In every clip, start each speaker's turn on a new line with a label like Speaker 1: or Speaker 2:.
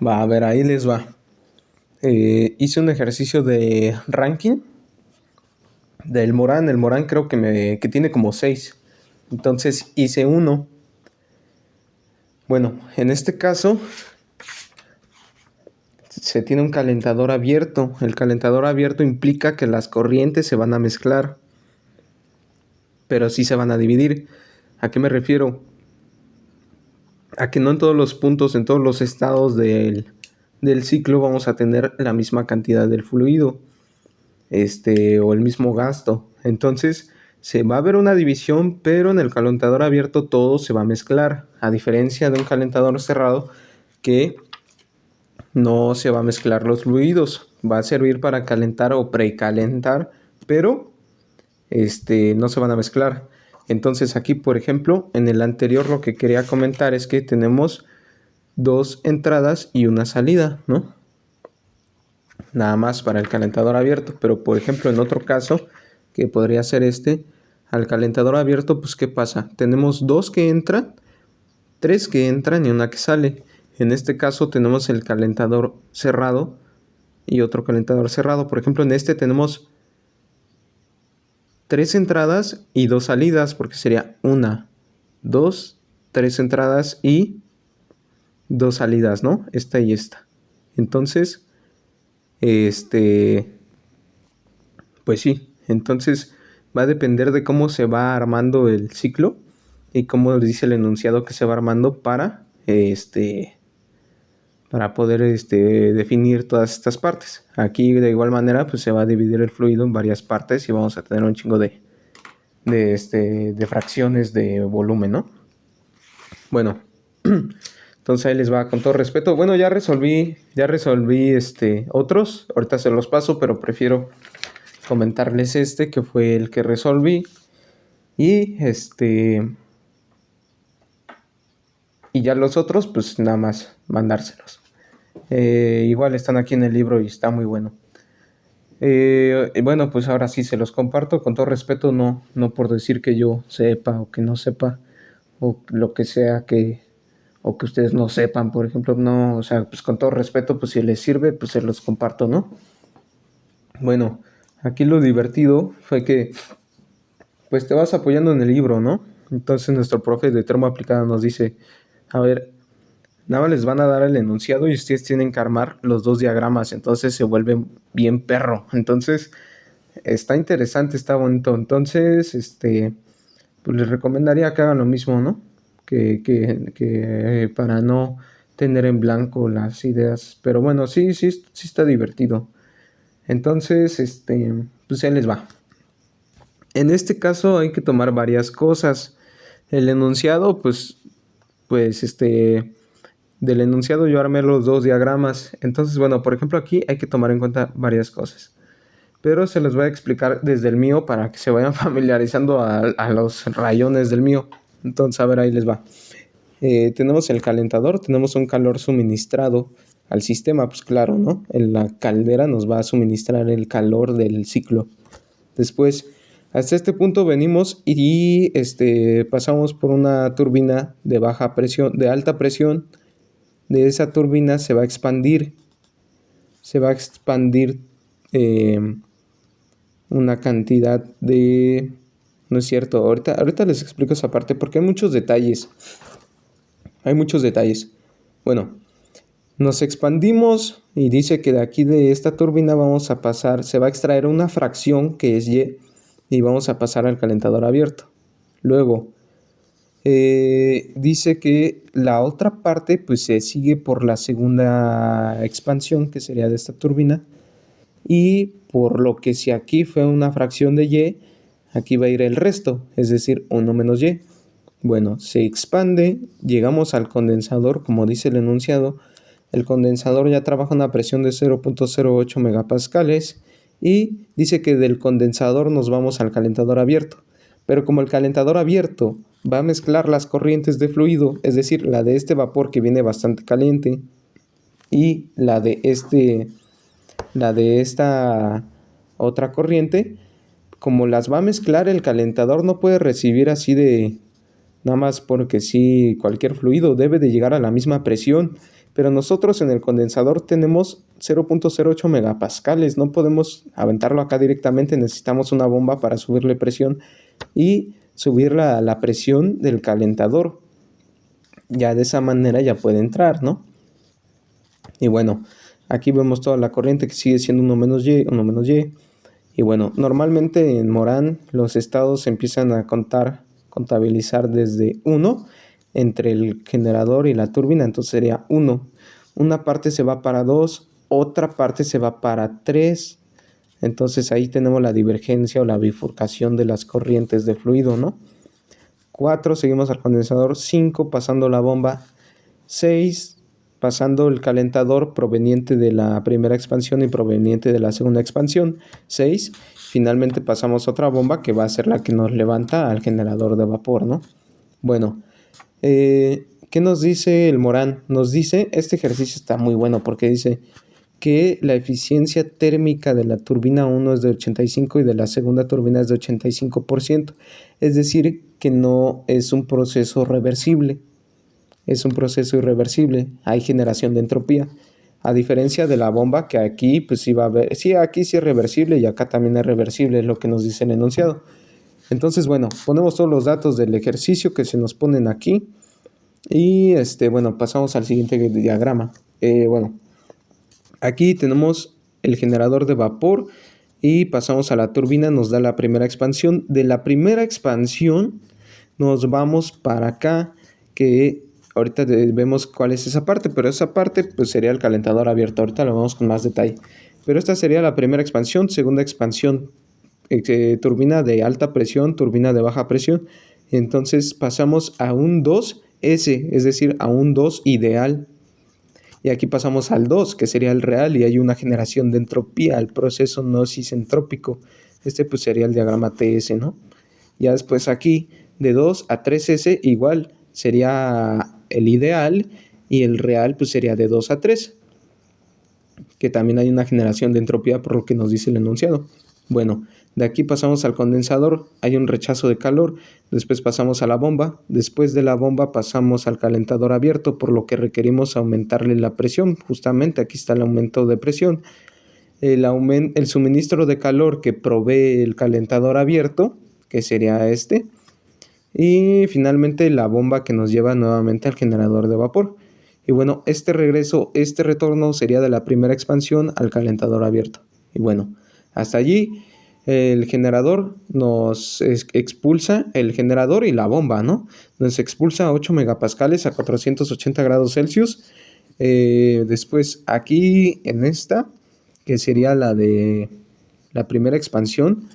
Speaker 1: Va, a ver, ahí les va. Hice un ejercicio de ranking del Morán. El Morán creo que tiene como 6. Entonces hice uno. Bueno, en este caso se tiene un calentador abierto. El calentador abierto implica que las corrientes se van a mezclar, pero sí se van a dividir. ¿A qué me refiero? A que no en todos los puntos, en todos los estados del ciclo vamos a tener la misma cantidad del fluido, o el mismo gasto. Entonces se va a ver una división, pero en el calentador abierto todo se va a mezclar, a diferencia de un calentador cerrado que no se va a mezclar los fluidos. Va a servir para calentar o precalentar, pero no se van a mezclar. Entonces aquí, por ejemplo, en el anterior lo que quería comentar es que tenemos dos entradas y una salida, ¿no? Nada más para el calentador abierto. Pero por ejemplo, en otro caso, que podría ser al calentador abierto, pues ¿qué pasa? Tenemos dos que entran, tres que entran y una que sale. En este caso tenemos el calentador cerrado y otro calentador cerrado. Por ejemplo, en este tenemos tres entradas y dos salidas, porque sería una, dos, tres entradas y dos salidas, ¿no? Esta y esta. Entonces, pues sí, entonces va a depender de cómo se va armando el ciclo y cómo dice el enunciado que se va armando para poder definir todas estas partes. Aquí de igual manera pues se va a dividir el fluido en varias partes y vamos a tener un chingo de fracciones de volumen, ¿no? Bueno, entonces ahí les va, con todo respeto. Bueno, ya resolví otros, ahorita se los paso, pero prefiero comentarles que fue el que resolví. Y y ya los otros, pues nada más mandárselos. Igual están aquí en el libro y está muy bueno. Bueno, pues ahora sí se los comparto con todo respeto, no por decir que yo sepa o que no sepa, o lo que sea o que ustedes no sepan, por ejemplo, no, o sea, pues con todo respeto, pues si les sirve, pues se los comparto, ¿no? Bueno, aquí lo divertido fue que pues te vas apoyando en el libro, ¿no? Entonces nuestro profe de termo aplicada nos dice, a ver, nada más les van a dar el enunciado y ustedes tienen que armar los dos diagramas, entonces se vuelve bien perro. Entonces, está interesante, está bonito. Entonces, pues les recomendaría que hagan lo mismo, ¿no? Que para no tener en blanco las ideas. Pero bueno, sí está divertido. Entonces, pues ahí les va. En este caso hay que tomar varias cosas. El enunciado, del enunciado yo armé los dos diagramas. Entonces, bueno, por ejemplo aquí hay que tomar en cuenta varias cosas. Pero se los voy a explicar desde el mío para que se vayan familiarizando a los rayones del mío. Entonces, a ver, ahí les va. Tenemos el calentador, tenemos un calor suministrado al sistema, pues claro, ¿no? En la caldera nos va a suministrar el calor del ciclo. Después, hasta este punto venimos y pasamos por una turbina de baja presión, de alta presión. De esa turbina se va a expandir una cantidad de... No es cierto, ahorita les explico esa parte porque hay muchos detalles. Bueno, nos expandimos y dice que de aquí de esta turbina vamos a pasar, se va a extraer una fracción que es Y y vamos a pasar al calentador abierto. Luego, dice que la otra parte pues se sigue por la segunda expansión que sería de esta turbina. Y por lo que si aquí fue una fracción de Y, aquí va a ir el resto, es decir, 1 menos Y. Bueno, se expande, llegamos al condensador, como dice el enunciado. El condensador ya trabaja a una presión de 0.08 megapascales y dice que del condensador nos vamos al calentador abierto. Pero como el calentador abierto va a mezclar las corrientes de fluido, es decir, la de este vapor que viene bastante caliente y la de esta otra corriente, como las va a mezclar, el calentador no puede recibir así de nada más porque sí cualquier fluido, debe de llegar a la misma presión, Pero nosotros en el condensador tenemos 0.08 megapascales, no podemos aventarlo acá directamente, necesitamos una bomba para subirle presión y subir la presión del calentador. Ya de esa manera ya puede entrar, ¿no? Y bueno, aquí vemos toda la corriente que sigue siendo 1 menos Y, 1 menos Y. Y bueno, normalmente en Morán los estados se empiezan a contabilizar desde 1 entre el generador y la turbina, entonces sería 1. Una parte se va para 2, otra parte se va para 3. Entonces ahí tenemos la divergencia o la bifurcación de las corrientes de fluido, ¿no? 4, seguimos al condensador. 5, pasando la bomba. 6, pasando el calentador proveniente de la primera expansión y proveniente de la segunda expansión. 6, finalmente pasamos otra bomba que va a ser la que nos levanta al generador de vapor, ¿no? Bueno, ¿qué nos dice el Morán? Nos dice, este ejercicio está muy bueno porque dice que la eficiencia térmica de la turbina 1 es de 85 y de la segunda turbina es de 85%. Es decir, que no es un proceso reversible. Es un proceso irreversible. Hay generación de entropía. A diferencia de la bomba, que aquí pues sí va a haber, sí, aquí sí es reversible y acá también es reversible, es lo que nos dice el enunciado. Entonces, bueno, ponemos todos los datos del ejercicio que se nos ponen aquí. Y bueno, pasamos al siguiente diagrama. Bueno, aquí tenemos el generador de vapor y pasamos a la turbina, nos da la primera expansión. De la primera expansión nos vamos para acá, que ahorita vemos cuál es esa parte, pero esa parte pues sería el calentador abierto. Ahorita lo vemos con más detalle. Pero esta sería la primera expansión, segunda expansión, turbina de alta presión, turbina de baja presión. Entonces pasamos a un 2S, es decir, a un 2 ideal. Y aquí pasamos al 2, que sería el real, y hay una generación de entropía, el proceso no cisentrópico. Pues sería el diagrama TS, ¿no? Ya después aquí, de 2 a 3S, igual sería el ideal, y el real pues sería de 2 a 3, que también hay una generación de entropía por lo que nos dice el enunciado. Bueno, de aquí pasamos al condensador, hay un rechazo de calor, después pasamos a la bomba, después de la bomba pasamos al calentador abierto, por lo que requerimos aumentarle la presión, justamente aquí está el aumento de presión. El suministro de calor que provee el calentador abierto, que sería y finalmente la bomba que nos lleva nuevamente al generador de vapor. Y bueno, este retorno sería de la primera expansión al calentador abierto. Y bueno, hasta allí el generador nos expulsa, el generador y la bomba, ¿no? Nos expulsa 8 megapascales a 480 grados Celsius. Después aquí en esta, que sería la de la primera expansión,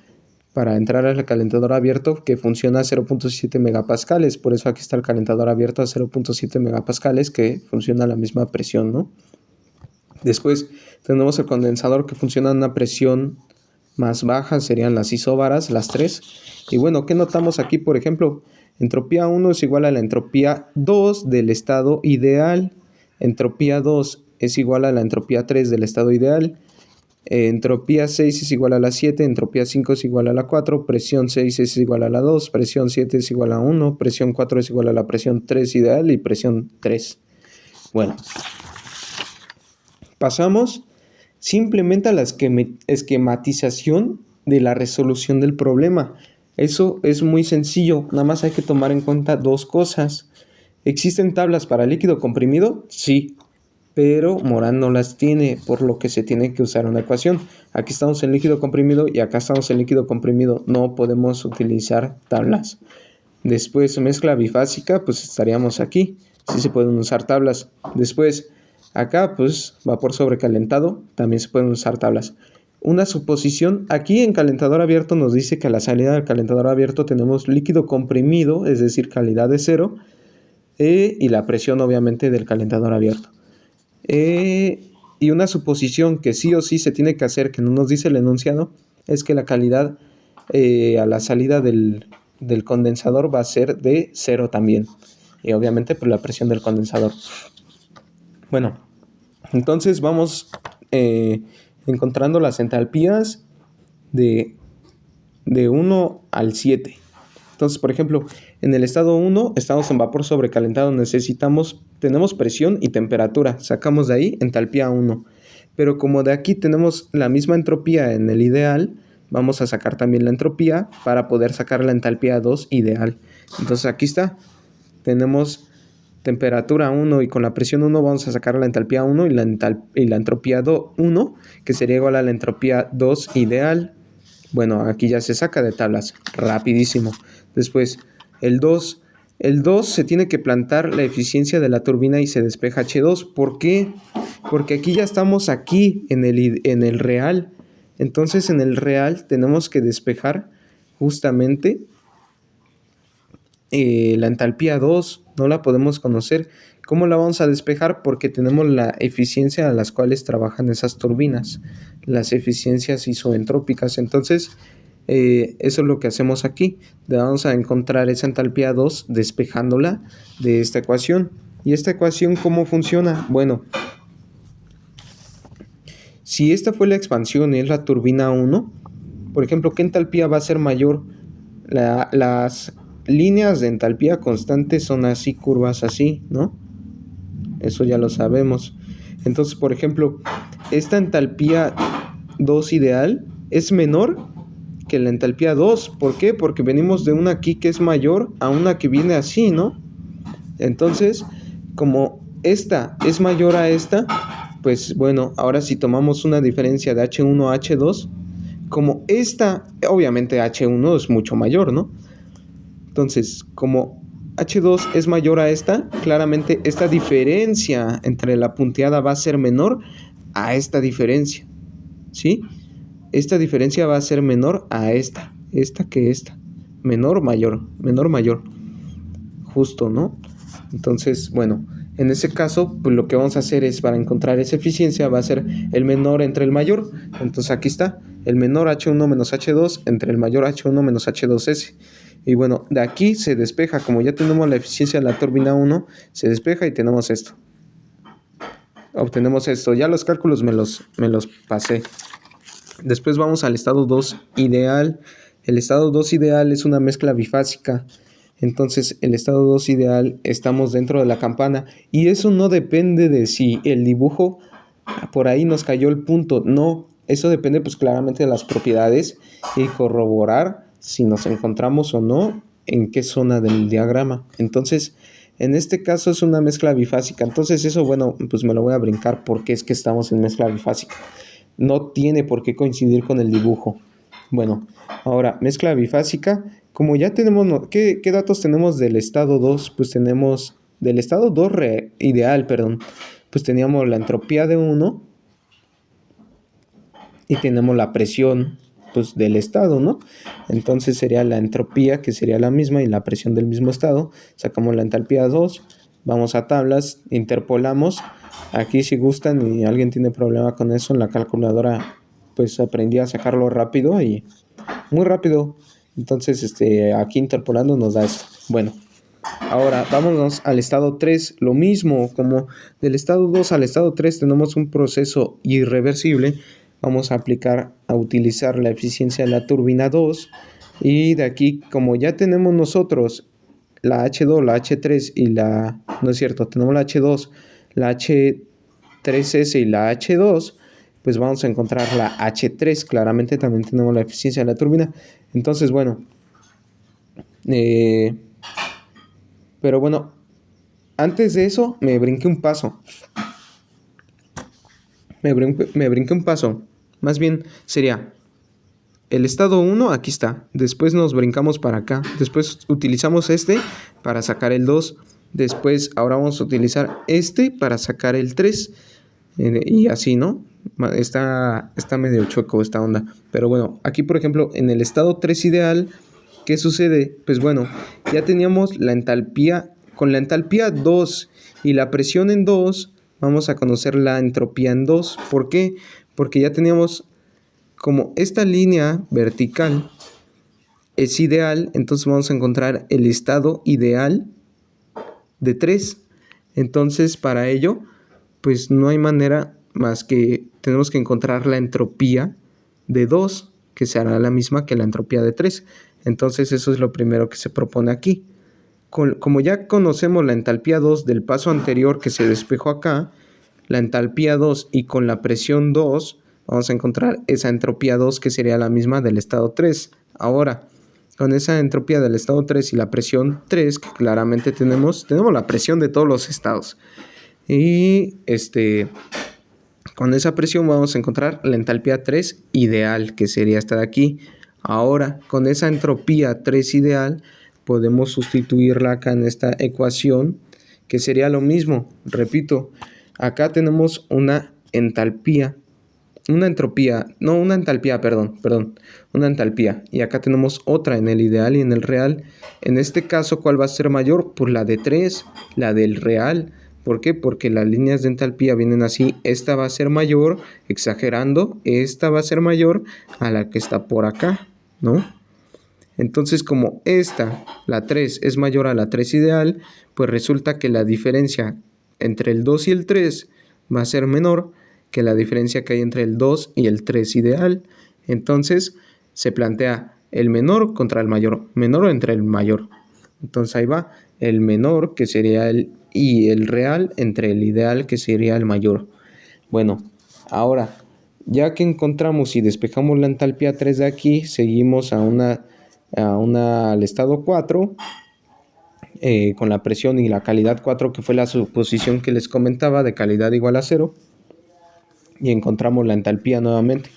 Speaker 1: para entrar al calentador abierto, que funciona a 0.7 megapascales. Por eso aquí está el calentador abierto a 0.7 megapascales, que funciona a la misma presión, ¿no? Después tenemos el condensador que funciona a una presión más baja, serían las isóbaras, las 3. Y bueno, ¿qué notamos aquí? Por ejemplo, entropía 1 es igual a la entropía 2 del estado ideal. Entropía 2 es igual a la entropía 3 del estado ideal. Entropía 6 es igual a la 7, entropía 5 es igual a la 4, presión 6 es igual a la 2, presión 7 es igual a 1, presión 4 es igual a la presión 3 ideal y presión 3. Bueno, pasamos simplemente a la esquematización de la resolución del problema. Eso es muy sencillo, nada más hay que tomar en cuenta dos cosas. ¿Existen tablas para líquido comprimido? Sí, pero Morán no las tiene, por lo que se tiene que usar una ecuación. Aquí estamos en líquido comprimido y acá estamos en líquido comprimido. No podemos utilizar tablas. Después mezcla bifásica, pues estaríamos aquí. Sí se pueden usar tablas. Después acá, pues vapor sobrecalentado, también se pueden usar tablas. Una suposición, aquí en calentador abierto nos dice que a la salida del calentador abierto tenemos líquido comprimido, es decir, calidad de 0, y la presión obviamente del calentador abierto. Y una suposición que sí o sí se tiene que hacer, que no nos dice el enunciado, es que la calidad a la salida del condensador va a ser de 0 también. Y obviamente por la presión del condensador. Bueno, entonces vamos encontrando las entalpías de 1 al 7. Entonces, por ejemplo, en el estado 1 estamos en vapor sobrecalentado, tenemos presión y temperatura, sacamos de ahí entalpía 1. Pero como de aquí tenemos la misma entropía en el ideal, vamos a sacar también la entropía para poder sacar la entalpía 2 ideal. Entonces aquí está, tenemos temperatura 1 y con la presión 1 vamos a sacar la entalpía 1 y la entropía 1, que sería igual a la entropía 2 ideal. Bueno, aquí ya se saca de tablas, rapidísimo. Después, el 2. El 2 se tiene que plantar la eficiencia de la turbina y se despeja H2. ¿Por qué? Porque aquí ya estamos aquí en el real. Entonces en el real tenemos que despejar justamente la entalpía 2. No la podemos conocer. ¿Cómo la vamos a despejar? Porque tenemos la eficiencia a las cuales trabajan esas turbinas, las eficiencias isoentrópicas. Entonces, eso es lo que hacemos aquí. Vamos a encontrar esa entalpía 2 despejándola de esta ecuación. ¿Y esta ecuación cómo funciona? Bueno, si esta fue la expansión y es la turbina 1, por ejemplo, ¿qué entalpía va a ser mayor? Las líneas de entalpía constante son así, curvas así, ¿no? Eso ya lo sabemos. Entonces, por ejemplo, esta entalpía 2 ideal es menor que la entalpía 2. ¿Por qué? Porque venimos de una aquí que es mayor a una que viene así, ¿no? Entonces, como esta es mayor a esta, pues bueno, ahora si tomamos una diferencia de H1 a H2, como esta, obviamente H1 es mucho mayor, ¿no? Entonces, como H2 es mayor a esta, claramente esta diferencia entre la punteada va a ser menor a esta diferencia, ¿sí? Esta diferencia va a ser menor a esta que esta. Menor, mayor. Justo, ¿no? Entonces, bueno, en ese caso, pues lo que vamos a hacer es, para encontrar esa eficiencia, va a ser el menor entre el mayor. Entonces aquí está, el menor H1 menos H2 entre el mayor H1 menos H2S. Y bueno, de aquí se despeja, como ya tenemos la eficiencia de la turbina 1, se despeja y tenemos esto. Obtenemos esto. Ya los cálculos me los pasé. Después vamos al estado 2 ideal. El estado 2 ideal es una mezcla bifásica. Entonces, el estado 2 ideal, estamos dentro de la campana. Y eso no depende de si el dibujo, por ahí nos cayó el punto. No, eso depende pues claramente de las propiedades y corroborar si nos encontramos o no en qué zona del diagrama. Entonces, en este caso es una mezcla bifásica. Entonces eso, bueno, pues me lo voy a brincar porque es que estamos en mezcla bifásica. No tiene por qué coincidir con el dibujo. Bueno, ahora, mezcla bifásica. Como ya tenemos, ¿qué datos tenemos del estado 2? Pues tenemos, del estado 2 ideal, perdón. Pues teníamos la entropía de 1 y tenemos la presión, pues, del estado, ¿no? Entonces sería la entropía, que sería la misma, y la presión del mismo estado. Sacamos la entalpía 2, vamos a tablas, interpolamos. Aquí si gustan y alguien tiene problema con eso, en la calculadora pues aprendí a sacarlo rápido y muy rápido. Entonces aquí interpolando nos da esto. Bueno, ahora vámonos al estado 3, lo mismo, como del estado 2 al estado 3 tenemos un proceso irreversible. Vamos a utilizar la eficiencia de la turbina 2 y de aquí, como ya tenemos nosotros la H2, la H3 y no es cierto, tenemos la H2, la H3S y la H2, pues vamos a encontrar la H3, claramente también tenemos la eficiencia de la turbina. Entonces, bueno, pero bueno, antes de eso me brinqué un paso. Me brinqué un paso. Más bien sería el estado 1, aquí está. Después nos brincamos para acá. Después utilizamos este para sacar el 2. Después ahora vamos a utilizar este para sacar el 3. Y así, ¿no? Está medio chueco esta onda. Pero bueno, aquí por ejemplo en el estado 3 ideal, ¿qué sucede? Pues bueno, ya teníamos la entalpía. Con la entalpía 2 y la presión en 2, vamos a conocer la entropía en 2. ¿Por qué? Porque ya teníamos, como esta línea vertical es ideal, entonces vamos a encontrar el estado ideal de 3. Entonces para ello, pues no hay manera más que tenemos que encontrar la entropía de 2, que será la misma que la entropía de 3. Entonces eso es lo primero que se propone aquí. Como ya conocemos la entalpía 2 del paso anterior que se despejó acá, la entalpía 2 y con la presión 2, vamos a encontrar esa entropía 2 que sería la misma del estado 3. Ahora, con esa entropía del estado 3 y la presión 3, que claramente tenemos la presión de todos los estados. Y con esa presión vamos a encontrar la entalpía 3 ideal, que sería esta de aquí. Ahora, con esa entropía 3 ideal, podemos sustituirla acá en esta ecuación, que sería lo mismo. Repito, acá tenemos una entalpía, una entalpía, y acá tenemos otra en el ideal y en el real. En este caso, ¿cuál va a ser mayor? Pues la de 3, la del real. ¿Por qué? Porque las líneas de entalpía vienen así. Esta va a ser mayor, exagerando, esta va a ser mayor a la que está por acá, ¿no? Entonces, como esta, la 3, es mayor a la 3 ideal, pues resulta que la diferencia entre el 2 y el 3 va a ser menor que la diferencia que hay entre el 2 y el 3 ideal. Entonces, se plantea el menor contra el mayor, menor entre el mayor. Entonces, ahí va el menor, que sería el real, entre el ideal, que sería el mayor. Bueno, ahora, ya que encontramos y despejamos la entalpía 3 de aquí, seguimos al estado 4, con la presión y la calidad 4, que fue la suposición que les comentaba de calidad igual a 0, y encontramos la entalpía nuevamente.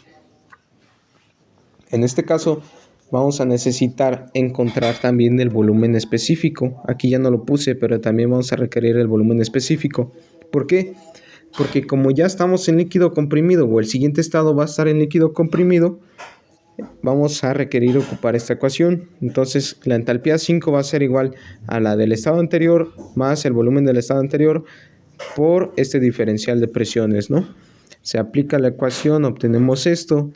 Speaker 1: En este caso vamos a necesitar encontrar también el volumen específico. Aquí ya no lo puse, pero también vamos a requerir el volumen específico. ¿Por qué? Porque como ya estamos en líquido comprimido, o el siguiente estado va a estar en líquido comprimido, vamos a requerir ocupar esta ecuación. Entonces la entalpía 5 va a ser igual a la del estado anterior más el volumen del estado anterior por este diferencial de presiones, ¿no? Se aplica la ecuación, obtenemos esto.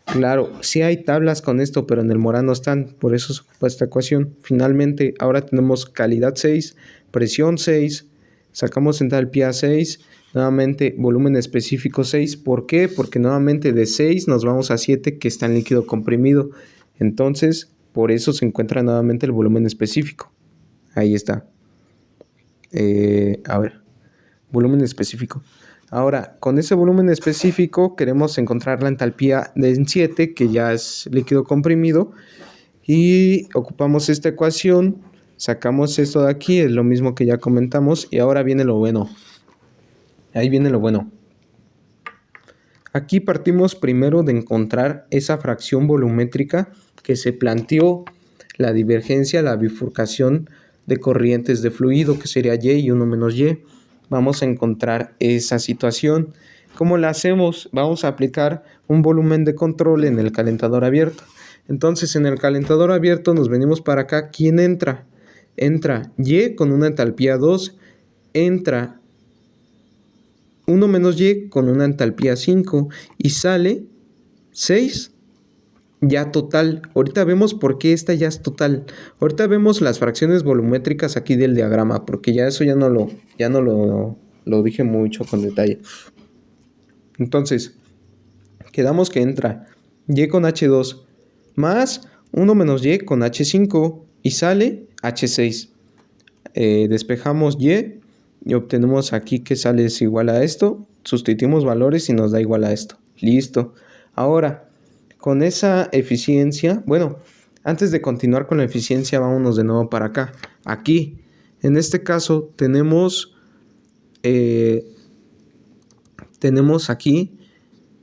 Speaker 1: Claro, sí hay tablas con esto, pero en el Morán no están, por eso se ocupa esta ecuación. Finalmente, ahora tenemos calidad 6, presión 6, sacamos entalpía 6, nuevamente volumen específico 6. ¿Por qué? Porque nuevamente de 6 nos vamos a 7, que está en líquido comprimido. Entonces, por eso se encuentra nuevamente el volumen específico. Ahí está. Volumen específico. Ahora, con ese volumen específico queremos encontrar la entalpía de 7, que ya es líquido comprimido, y ocupamos esta ecuación, sacamos esto de aquí, es lo mismo que ya comentamos, y ahora viene lo bueno. Ahí viene lo bueno. Aquí partimos primero de encontrar esa fracción volumétrica que se planteó la divergencia, la bifurcación de corrientes de fluido, que sería Y y 1 menos Y. Vamos a encontrar esa situación. ¿Cómo la hacemos? Vamos a aplicar un volumen de control en el calentador abierto. Entonces, en el calentador abierto nos venimos para acá. ¿Quién entra? Entra Y con una entalpía 2, entra 1 menos Y con una entalpía 5 y sale 6 ya total. Ahorita vemos por qué esta ya es total. Ahorita vemos las fracciones volumétricas aquí del diagrama, porque ya eso ya no lo dije mucho con detalle. Entonces, quedamos que entra Y con H2 más 1 menos Y con H5 y sale H6. Despejamos y obtenemos aquí que sale es igual a esto. Sustituimos valores y nos da igual a esto. Listo. Ahora, con esa eficiencia, bueno, antes de continuar con la eficiencia, vámonos de nuevo para acá. Aquí, en este caso, tenemos aquí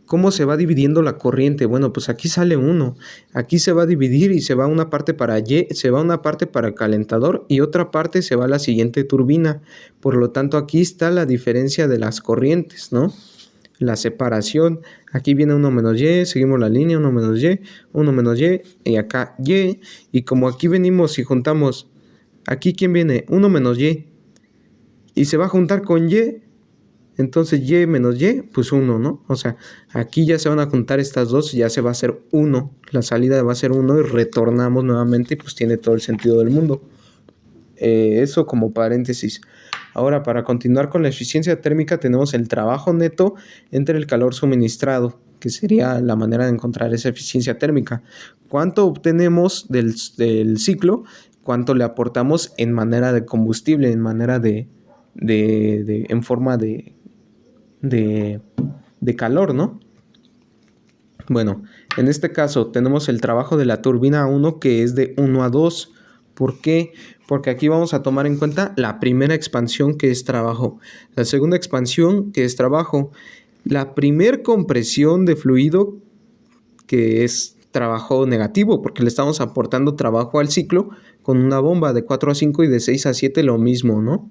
Speaker 1: cómo se va dividiendo la corriente. Bueno, pues aquí sale 1. Aquí se va a dividir y se va una parte para Y, se va una parte para el calentador y otra parte se va a la siguiente turbina. Por lo tanto, aquí está la diferencia de las corrientes, ¿no? La separación. Aquí viene 1 menos Y, seguimos la línea, 1 menos Y, 1 menos Y, y acá Y. Y como aquí venimos y juntamos, aquí ¿quién viene? 1 menos Y. Y se va a juntar con Y. Entonces Y menos Y, pues 1, ¿no? O sea, aquí ya se van a juntar estas dos y ya se va a hacer 1. La salida va a ser 1 y retornamos nuevamente y pues tiene todo el sentido del mundo. Eso como paréntesis. Ahora, para continuar con la eficiencia térmica, tenemos el trabajo neto entre el calor suministrado. que sería la manera de encontrar esa eficiencia térmica. ¿Cuánto obtenemos del ciclo? ¿Cuánto le aportamos en manera de combustible, en manera en forma de calor, ¿no? Bueno, en este caso tenemos el trabajo de la turbina 1 que es de 1 a 2. ¿Por qué? Porque aquí vamos a tomar en cuenta la primera expansión que es trabajo, la segunda expansión que es trabajo, la primer compresión de fluido que es trabajo negativo porque le estamos aportando trabajo al ciclo con una bomba de 4 a 5 y de 6 a 7 lo mismo, ¿no?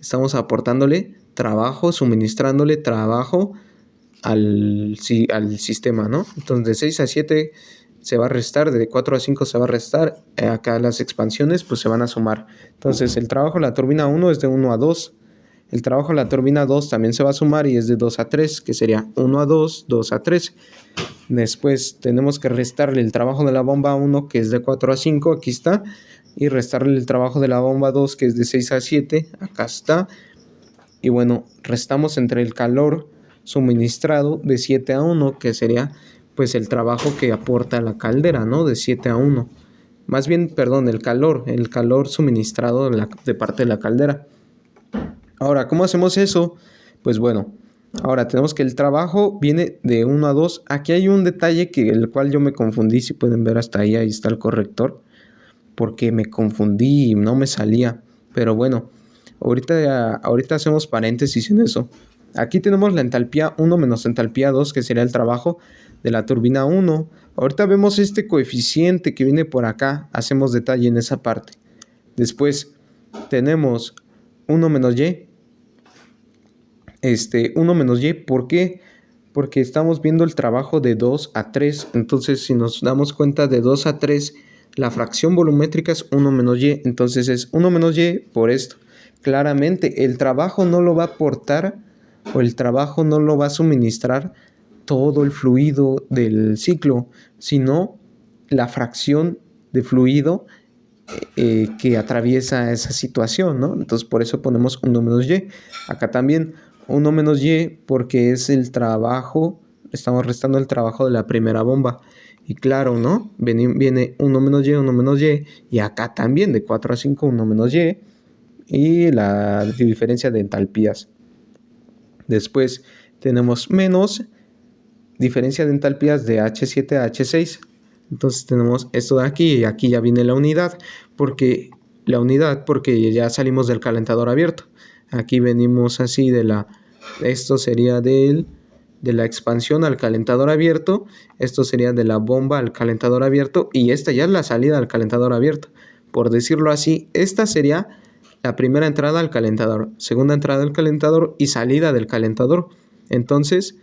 Speaker 1: Estamos aportándole trabajo, suministrándole trabajo al sistema, ¿no? Entonces de 6 a 7 se va a restar, de 4 a 5 se va a restar, acá las expansiones pues se van a sumar. Entonces el trabajo de la turbina 1 es de 1 a 2, el trabajo de la turbina 2 también se va a sumar y es de 2 a 3, que sería 1 a 2, 2 a 3. Después tenemos que restarle el trabajo de la bomba 1 que es de 4 a 5, aquí está, y restarle el trabajo de la bomba 2 que es de 6 a 7, acá está. Y bueno, restamos entre el calor suministrado de 7 a 1, que sería pues el trabajo que aporta la caldera, ¿no? De 7 a 1. Más bien, perdón, el calor suministrado de parte de la caldera. Ahora, ¿cómo hacemos eso? Pues bueno, ahora tenemos que el trabajo viene de 1 a 2. Aquí hay un detalle el cual yo me confundí, si pueden ver hasta ahí está el corrector, porque me confundí y no me salía. Pero bueno, ahorita hacemos paréntesis en eso. Aquí tenemos la entalpía 1 menos entalpía 2, que sería el trabajo de la turbina 1. Ahorita vemos este coeficiente que viene por acá, hacemos detalle en esa parte. Después tenemos 1 menos y. 1 menos y, ¿por qué? Porque estamos viendo el trabajo de 2 a 3. Entonces, si nos damos cuenta de 2 a 3, la fracción volumétrica es 1 menos y. Entonces es 1 menos y por esto. Claramente, el trabajo no lo va a aportar o el trabajo no lo va a suministrar todo el fluido del ciclo, sino la fracción de fluido que atraviesa esa situación, ¿no? Entonces por eso ponemos 1 menos y. Acá también 1 menos y porque es el trabajo, estamos restando el trabajo de la primera bomba. Y claro, ¿no? Viene 1 menos y, 1 menos y acá también de 4 a 5, 1 menos y la diferencia de entalpías. Después tenemos menos diferencia de entalpías de H7 a H6. Entonces tenemos esto de aquí y aquí ya viene la unidad porque ya salimos del calentador abierto. Aquí venimos así esto sería de la expansión al calentador abierto, esto sería de la bomba al calentador abierto y esta ya es la salida al calentador abierto. Por decirlo así, esta sería la primera entrada al calentador, segunda entrada al calentador y salida del calentador. Entonces,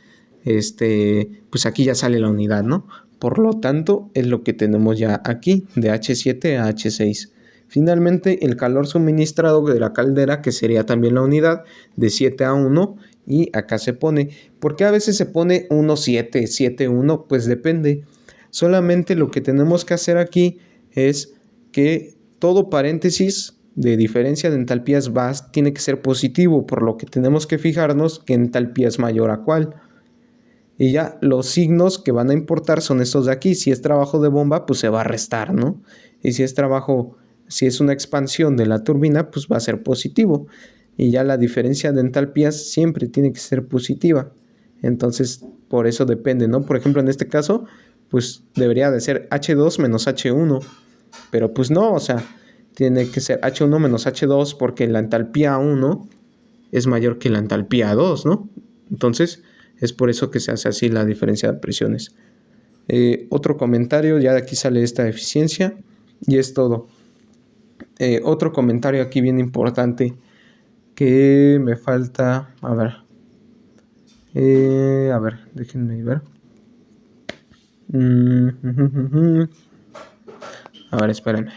Speaker 1: pues aquí ya sale la unidad, ¿no? Por lo tanto, es lo que tenemos ya aquí, de H7 a H6. Finalmente, el calor suministrado de la caldera, que sería también la unidad, de 7 a 1, y acá se pone. ¿Por qué a veces se pone 1,7, 7,1? Pues depende. Solamente lo que tenemos que hacer aquí es que todo paréntesis de diferencia de entalpías tiene que ser positivo, por lo que tenemos que fijarnos que entalpía es mayor a cuál. Y ya los signos que van a importar son estos de aquí. Si es trabajo de bomba, pues se va a restar, ¿no? Y si es una expansión de la turbina, pues va a ser positivo. Y ya la diferencia de entalpías siempre tiene que ser positiva. Entonces, por eso depende, ¿no? Por ejemplo, en este caso, pues debería de ser H2 menos H1. Pero pues no, o sea, tiene que ser H1 menos H2 porque la entalpía 1 es mayor que la entalpía 2, ¿no? Entonces, es por eso que se hace así la diferencia de presiones. Otro comentario, ya de aquí sale esta eficiencia y es todo. Otro comentario aquí bien importante que me falta, a ver, déjenme ver. A ver, espérenme.